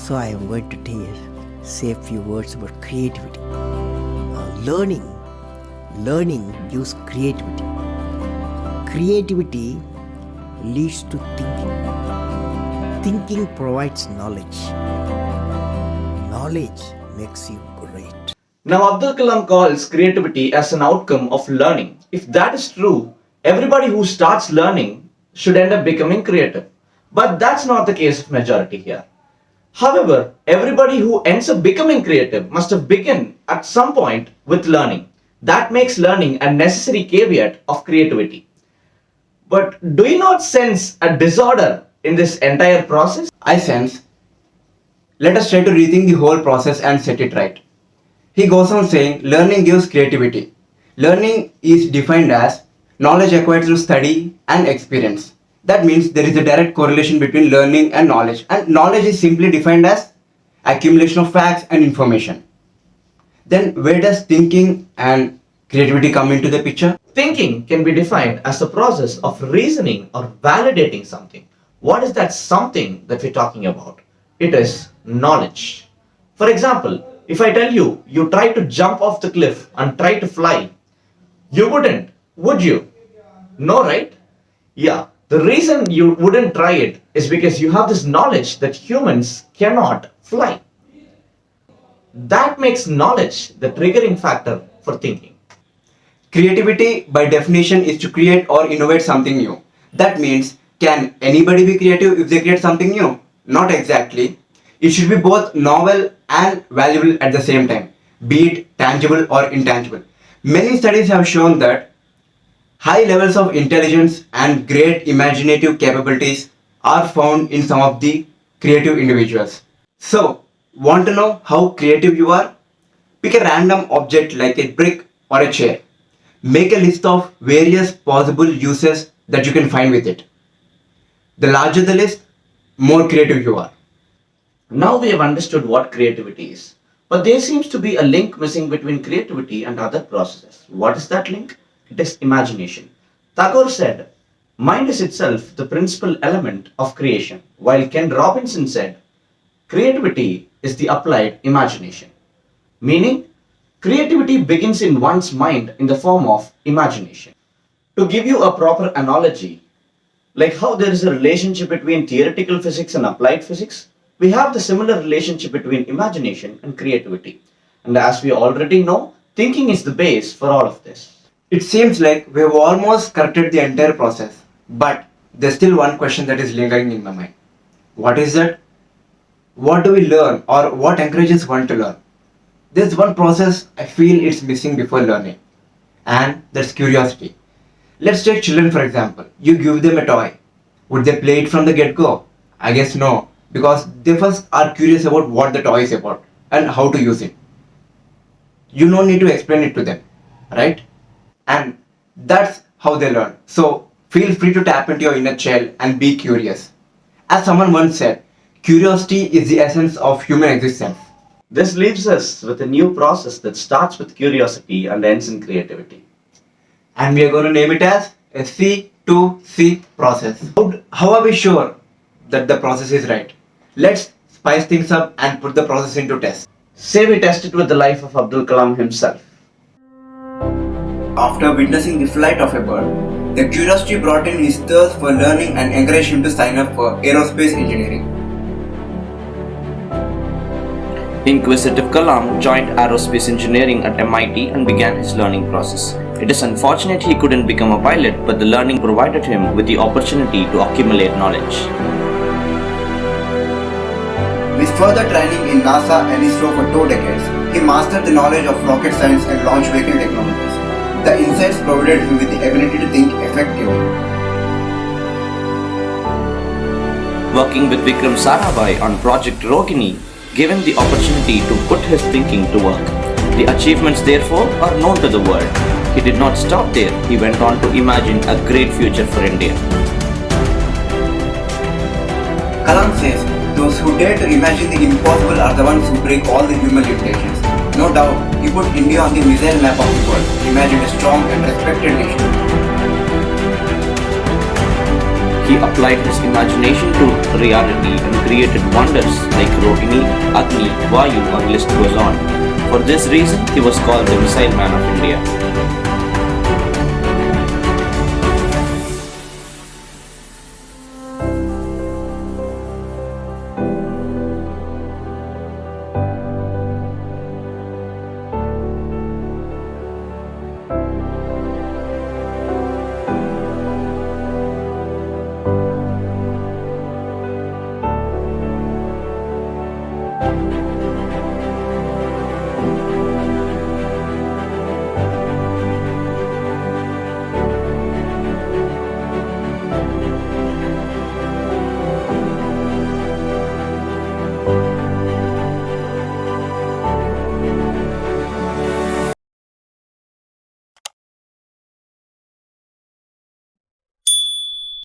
So I am going to say a few words about creativity. Learning gives creativity. Creativity leads to thinking. Thinking provides knowledge. Knowledge makes you great. Now, Abdul Kalam calls creativity as an outcome of learning. If that is true, everybody who starts learning should end up becoming creative. But that's not the case of majority here. However, everybody who ends up becoming creative must have begun at some point with learning. That makes learning a necessary caveat of creativity. But do you not sense a disorder in this entire process? I sense. Let us try to rethink the whole process and set it right. He goes on saying, learning gives creativity. Learning is defined as knowledge acquired through study and experience. That means there is a direct correlation between learning and knowledge. And knowledge is simply defined as accumulation of facts and information. Then where does thinking and creativity come into the picture? Thinking can be defined as the process of reasoning or validating something. What is that something that we're talking about? It is knowledge. For example, if I tell you, you try to jump off the cliff and try to fly, you wouldn't, would you? No, right? Yeah, the reason you wouldn't try it is because you have this knowledge that humans cannot fly. That makes knowledge the triggering factor for thinking. Creativity, by definition, is to create or innovate something new. That means, can anybody be creative if they create something new? Not exactly. It should be both novel and valuable at the same time, be it tangible or intangible. Many studies have shown that high levels of intelligence and great imaginative capabilities are found in some of the creative individuals. So, want to know how creative you are? Pick a random object like a brick or a chair. Make a list of various possible uses that you can find with it. The larger the list, more creative you are. Now we have understood what creativity is. But there seems to be a link missing between creativity and other processes. What is that link? It is imagination. Tagore said, mind is itself the principal element of creation, while Ken Robinson said, creativity is the applied imagination. Meaning, creativity begins in one's mind in the form of imagination. To give you a proper analogy, like how there is a relationship between theoretical physics and applied physics, we have the similar relationship between imagination and creativity. And as we already know, thinking is the base for all of this. It seems like we have almost corrected the entire process, but there's still one question that is lingering in my mind. What is that? What do we learn, or what encourages one to learn? There's one process I feel it's missing before learning, and that's curiosity. Let's take children for example. You give them a toy. Would they play it from the get-go? I guess no, because they first are curious about what the toy is about and how to use it. You don't need to explain it to them, right? And that's how they learn. So feel free to tap into your inner child and be curious. As someone once said, curiosity is the essence of human existence. This leaves us with a new process that starts with curiosity and ends in creativity. And we are going to name it as a C2C process. How are we sure that the process is right? Let's spice things up and put the process into test. Say we test it with the life of Abdul Kalam himself. After witnessing the flight of a bird, the curiosity brought in his thirst for learning and encouraged him to sign up for aerospace engineering. Inquisitive Kalam joined aerospace engineering at MIT and began his learning process. It is unfortunate he couldn't become a pilot, but the learning provided him with the opportunity to accumulate knowledge. With further training in NASA and ISRO for 2 decades, he mastered the knowledge of rocket science and launch vehicle technologies. The insights provided him with the ability to think effectively. Working with Vikram Sarabhai on Project Rohini gave him the opportunity to put his thinking to work. The achievements therefore are known to the world. He did not stop there. He went on to imagine a great future for India. Kalam says, those who dare to imagine the impossible are the ones who break all the human limitations. No doubt, he put India on the missile map of the world, imagined a strong and respected nation. He applied his imagination to reality and created wonders like Rohini, Agni, Vayu, and the list goes on. For this reason, he was called the Missile Man of India.